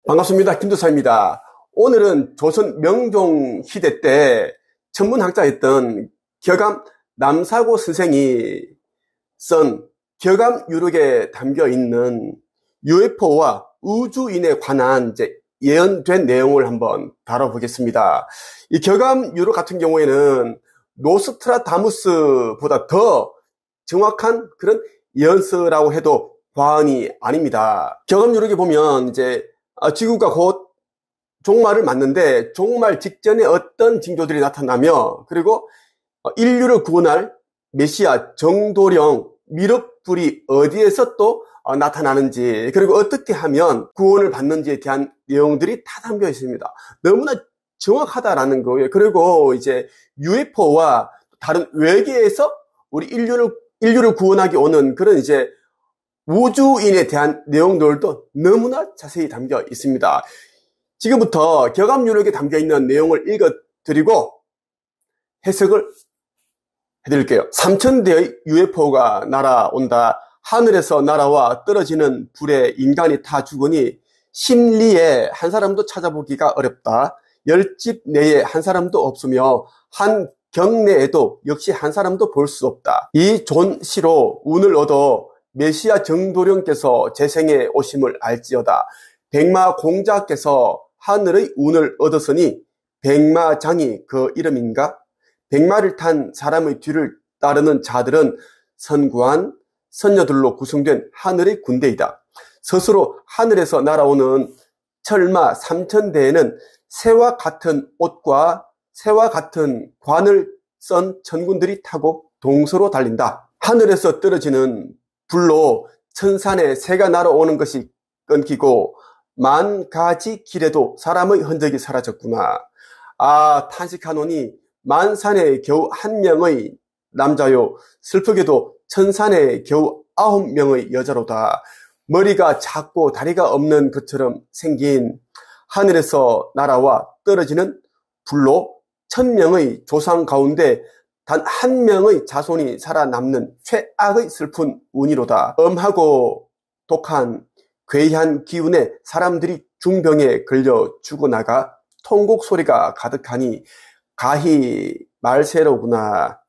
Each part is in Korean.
반갑습니다. 김도사입니다. 오늘은 조선 명종 시대 때 천문학자였던 격암 남사고 선생이 쓴 격암유록에 담겨있는 UFO와 우주인에 관한 예언된 내용을 한번 다뤄보겠습니다. 이 격암유록 같은 경우에는 노스트라다무스보다 더 정확한 그런 예언서라고 해도 과언이 아닙니다. 격암유록에 보면 지구가 곧 종말을 맞는데 종말 직전에 어떤 징조들이 나타나며, 그리고 인류를 구원할 메시아 정도령 미륵불이 어디에서 또 나타나는지, 그리고 어떻게 하면 구원을 받는지에 대한 내용들이 다 담겨 있습니다. 너무나 정확하다라는 거예요. 그리고 UFO와 다른 외계에서 우리 인류를 구원하기 오는 그런 우주인에 대한 내용들도 너무나 자세히 담겨 있습니다. 지금부터 격암유록에 담겨 있는 내용을 읽어드리고 해석을 해드릴게요. 3000대의 UFO가 날아온다. 하늘에서 날아와 떨어지는 불에 인간이 타 죽으니 심리에 한 사람도 찾아보기가 어렵다. 10집 내에 한 사람도 없으며 한 경내에도 역시 한 사람도 볼 수 없다. 이 존시로 운을 얻어 메시아 정도령께서 재생에 오심을 알지어다. 백마공자께서 하늘의 운을 얻었으니 백마장이 그 이름인가? 백마를 탄 사람의 뒤를 따르는 자들은 선구한 선녀들로 구성된 하늘의 군대이다. 스스로 하늘에서 날아오는 철마 3000대에는 새와 같은 옷과 새와 같은 관을 쓴 천군들이 타고 동서로 달린다. 하늘에서 떨어지는 불로 천산에 새가 날아오는 것이 끊기고 만 가지 길에도 사람의 흔적이 사라졌구나. 탄식하노니 만산에 겨우 1명의 남자요, 슬프게도 천산에 겨우 9명의 여자로다. 머리가 작고 다리가 없는 것처럼 생긴 하늘에서 날아와 떨어지는 불로 1000명의 조상 가운데 단 1명의 자손이 살아남는 최악의 슬픈 운이로다. 엄하고 독한 괴이한 기운에 사람들이 중병에 걸려 죽어나가 통곡 소리가 가득하니 가히 말세로구나.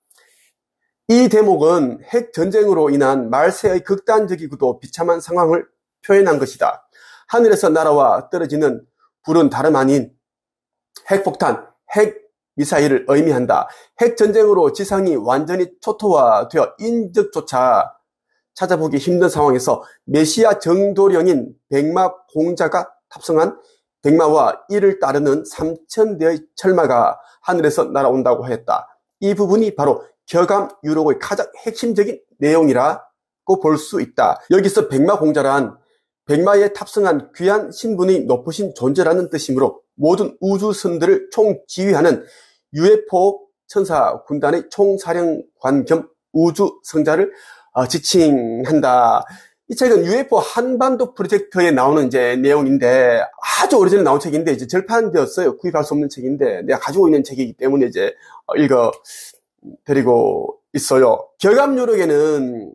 이 대목은 핵전쟁으로 인한 말세의 극단적이고도 비참한 상황을 표현한 것이다. 하늘에서 날아와 떨어지는 불은 다름 아닌 핵폭탄, 핵미사일을 의미한다. 핵전쟁으로 지상이 완전히 초토화되어 인적조차 찾아보기 힘든 상황에서 메시아 정도령인 백마공자가 탑승한 백마와 이를 따르는 3000대의 철마가 하늘에서 날아온다고 하였다. 이 부분이 바로 격암유록의 가장 핵심적인 내용이라고 볼 수 있다. 여기서 백마공자란 백마에 탑승한 귀한 신분이 높으신 존재라는 뜻이므로 모든 우주선들을 총지휘하는 UFO 천사 군단의 총사령관 겸 우주성자를 지칭한다. 이 책은 UFO 한반도 프로젝트에 나오는 내용인데, 아주 오래전에 나온 책인데 절판되었어요. 구입할 수 없는 책인데 내가 가지고 있는 책이기 때문에 읽어 드리고 있어요. 격암유록에는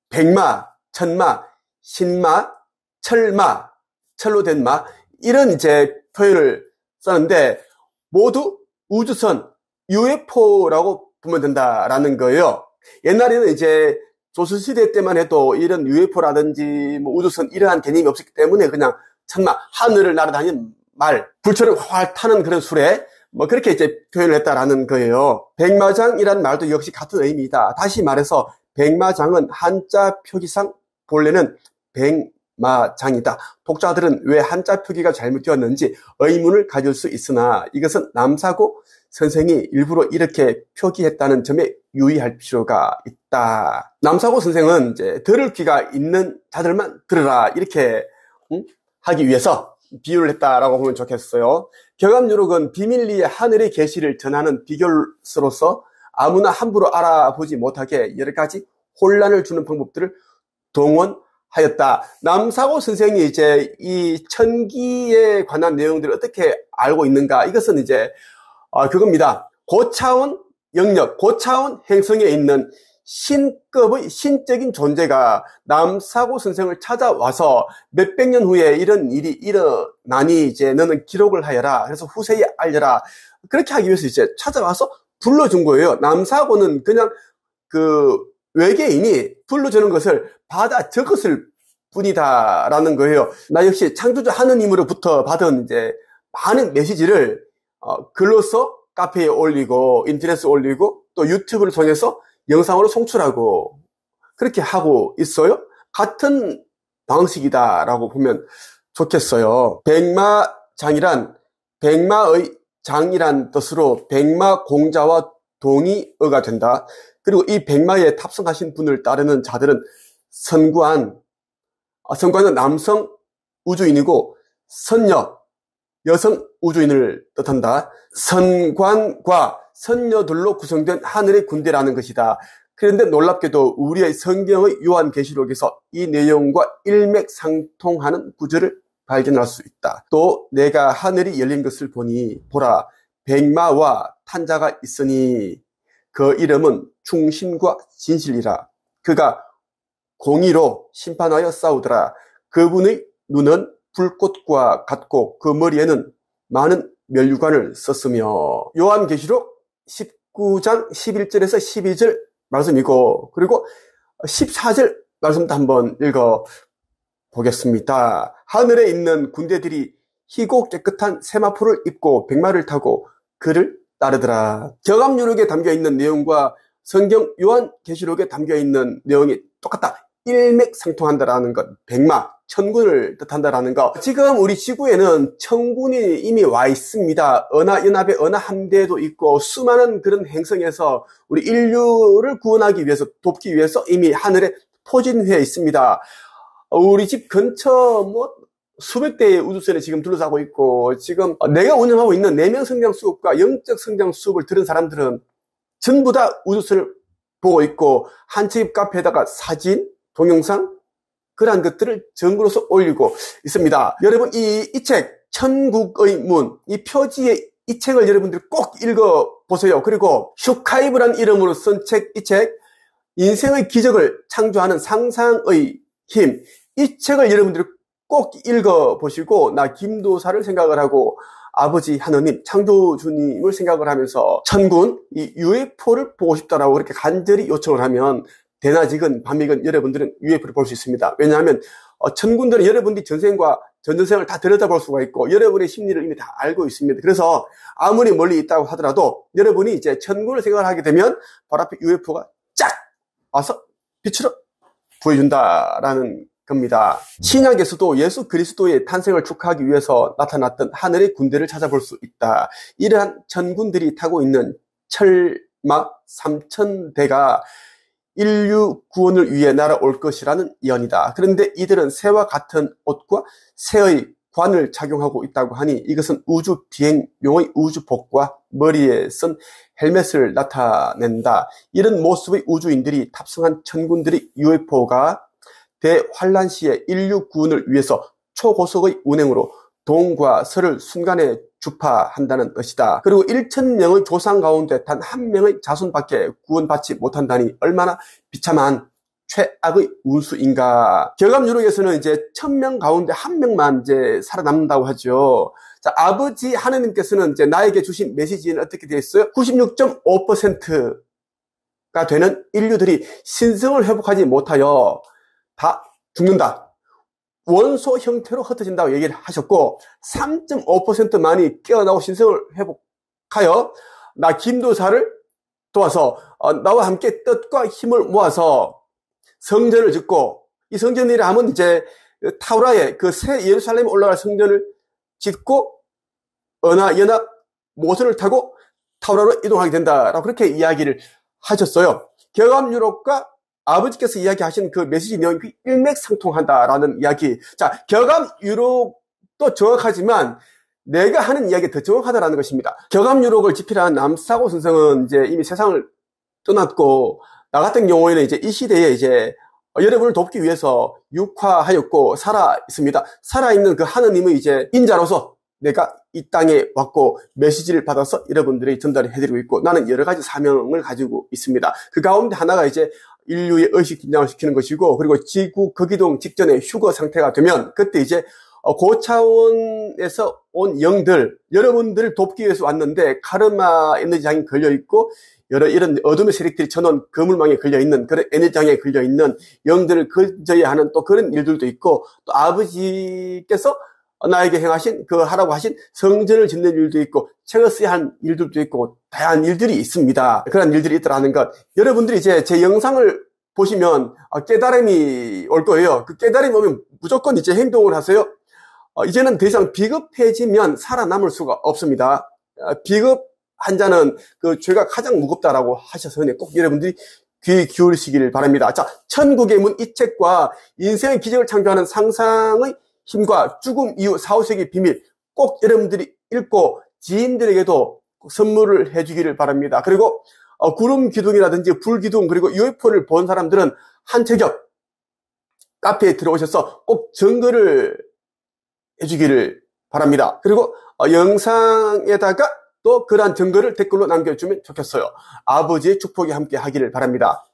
백마, 천마, 신마, 철마, 철로 된 마, 이런 표현을 썼는데 모두 우주선 UFO라고 보면 된다라는 거예요. 옛날에는 조선시대 때만 해도 이런 UFO라든지 우주선 이러한 개념이 없었기 때문에 그냥 천마, 하늘을 날아다니는 말, 불처럼 활 타는 그런 수레, 그렇게 표현을 했다라는 거예요. 백마장이란 말도 역시 같은 의미이다. 다시 말해서 백마장은 한자 표기상 본래는 백마장이다. 독자들은 왜 한자 표기가 잘못되었는지 의문을 가질 수 있으나 이것은 남사고 선생이 일부러 이렇게 표기했다는 점에 유의할 필요가 있다. 남사고 선생은 들을 귀가 있는 자들만 들으라, 이렇게 하기 위해서 비유를 했다라고 보면 좋겠어요. 격암유록은 비밀리에 하늘의 계시를 전하는 비결서로서 아무나 함부로 알아보지 못하게 여러 가지 혼란을 주는 방법들을 동원하였다. 남사고 선생이 이 천기에 관한 내용들을 어떻게 알고 있는가? 이것은 그겁니다. 고차원 영역, 고차원 행성에 있는 신급의 신적인 존재가 남사고 선생을 찾아와서 몇백 년 후에 이런 일이 일어나니 이제 너는 기록을 하여라. 그래서 후세에 알려라. 그렇게 하기 위해서 이제 찾아와서 불러준 거예요. 남사고는 그냥 그 외계인이 불러주는 것을 받아 적었을 뿐이다라는 거예요. 나 역시 창조주 하느님으로부터 받은 이제 많은 메시지를 글로써 카페에 올리고 인터넷에 올리고 또 유튜브를 통해서 영상으로 송출하고 그렇게 하고 있어요. 같은 방식이다라고 보면 좋겠어요. 백마장이란 백마의 장이란 뜻으로 백마공자와 동의어가 된다. 그리고 이 백마에 탑승하신 분을 따르는 자들은 선관은 남성 우주인이고 선녀 여성 우주인을 뜻한다. 선관과 선녀들로 구성된 하늘의 군대라는 것이다. 그런데 놀랍게도 우리의 성경의 요한계시록에서 이 내용과 일맥상통하는 구절을 발견할 수 있다. 또 내가 하늘이 열린 것을 보니 보라 백마와 탄자가 있으니 그 이름은 충신과 진실이라. 그가 공의로 심판하여 싸우더라. 그분의 눈은 불꽃과 같고 그 머리에는 많은 면류관을 썼으며. 요한계시록 19장 11절에서 12절 말씀이고 그리고 14절 말씀도 한번 읽어보겠습니다. 하늘에 있는 군대들이 희고 깨끗한 세마포를 입고 백마를 타고 그를 따르더라. 경암유록에 담겨있는 내용과 성경 요한계시록에 담겨있는 내용이 똑같다. 일맥상통한다라는 것, 백마, 천군을 뜻한다라는 것. 지금 우리 지구에는 천군이 이미 와 있습니다. 은하연합의 은하함대도 있고 수많은 그런 행성에서 우리 인류를 구원하기 위해서 돕기 위해서 이미 하늘에 포진해 있습니다. 우리 집 근처 수백 대의 우주선이 지금 둘러싸고 있고 지금 내가 운영하고 있는 내면 성장 수업과 영적 성장 수업을 들은 사람들은 전부 다 우주선을 보고 있고 한집 카페에다가 사진, 동영상 그러한 것들을 정보로서 올리고 있습니다. 여러분 이 책 천국의 문 이 표지의 이 책을 여러분들이 꼭 읽어보세요. 그리고 슈카이브란 이름으로 쓴 책 이 책 인생의 기적을 창조하는 상상의 힘 이 책을 여러분들이 꼭 읽어보시고 나 김도사를 생각을 하고 아버지 하느님 창조주님을 생각을 하면서 천군 이 UFO를 보고 싶다라고 그렇게 간절히 요청을 하면 대낮이건 밤이건 여러분들은 UFO를 볼 수 있습니다. 왜냐하면 천군들은 여러분들이 전생과 전전생을 다 들여다볼 수가 있고 여러분의 심리를 이미 다 알고 있습니다. 그래서 아무리 멀리 있다고 하더라도 여러분이 이제 천군을 생각을 하게 되면 바로 앞에 UFO가 쫙 와서 빛으로 보여준다라는 겁니다. 신약에서도 예수 그리스도의 탄생을 축하하기 위해서 나타났던 하늘의 군대를 찾아볼 수 있다. 이러한 천군들이 타고 있는 철마 3000대가 인류 구원을 위해 날아올 것이라는 예언이다. 그런데 이들은 새와 같은 옷과 새의 관을 착용하고 있다고 하니 이것은 우주 비행용의 우주복과 머리에 쓴 헬멧을 나타낸다. 이런 모습의 우주인들이 탑승한 천군들의 UFO가 대환란 시에 인류 구원을 위해서 초고속의 운행으로 동과 서를 순간에 주파한다는 것이다. 그리고 1000명의 조상 가운데 단 한 명의 자손밖에 구원받지 못한다니 얼마나 비참한 최악의 운수인가. 경암유록에서는 이제 1000명 가운데 한 명만 이제 살아남는다고 하죠. 자, 아버지 하느님께서는 이제 나에게 주신 메시지는 어떻게 되어 있어요? 96.5%가 되는 인류들이 신성을 회복하지 못하여 다 죽는다. 원소 형태로 흩어진다고 얘기를 하셨고 3.5%만이 깨어나고 신성을 회복하여 나 김도사를 도와서 나와 함께 뜻과 힘을 모아서 성전을 짓고 이 성전이라 하면 이제 타우라에 그 새 예루살렘에 올라갈 성전을 짓고 은하연합 모선을 타고 타우라로 이동하게 된다라고 그렇게 이야기를 하셨어요. 경암유록과 아버지께서 이야기하신 그 메시지 내용이 일맥상통한다라는 이야기. 자, 경암유록도 정확하지만 내가 하는 이야기가 더 정확하다라는 것입니다. 경암유록을 집필한 남사고 선생은 이제 이미 세상을 떠났고, 나 같은 경우에는 이제 이 시대에 이제 여러분을 돕기 위해서 육화하였고 살아 있습니다. 살아 있는 그 하느님의 이제 인자로서 내가 이 땅에 왔고 메시지를 받아서 여러분들이 전달을 해드리고 있고, 나는 여러 가지 사명을 가지고 있습니다. 그 가운데 하나가 이제 인류의 의식 긴장을 시키는 것이고, 그리고 지구 거기동 직전에 휴거 상태가 되면 그때 이제 고차원에서 온 영들, 여러분들을 돕기 위해서 왔는데 카르마 에너지장이 걸려있고 여러 이런 어둠의 세력들이 전원 거물망에 걸려있는 그런 에너지장에 걸려있는 영들을 건져야 하는 또 그런 일들도 있고, 또 아버지께서 나에게 행하신 그 하라고 하신 성전을 짓는 일도 있고 책을 써야 할 일들도 있고 다양한 일들이 있습니다. 그런 일들이 있더라는 것, 여러분들이 이제 제 영상을 보시면 깨달음이 올 거예요. 그 깨달음이 오면 무조건 이제 행동을 하세요. 이제는 더 이상 비겁해지면 살아남을 수가 없습니다. 비겁한 자는 그 죄가 가장 무겁다라고 하셔서 꼭 여러분들이 귀 기울이시기를 바랍니다. 자, 천국의 문 이 책과 인생의 기적을 창조하는 상상의 힘과 죽음 이후 사후세계 비밀, 꼭 여러분들이 읽고 지인들에게도 선물을 해주기를 바랍니다. 그리고 구름 기둥이라든지 불 기둥 그리고 UFO를 본 사람들은 한채격 카페에 들어오셔서 꼭 증거를 해주기를 바랍니다. 그리고 영상에다가 또 그러한 증거를 댓글로 남겨주면 좋겠어요. 아버지의 축복이 함께 하기를 바랍니다.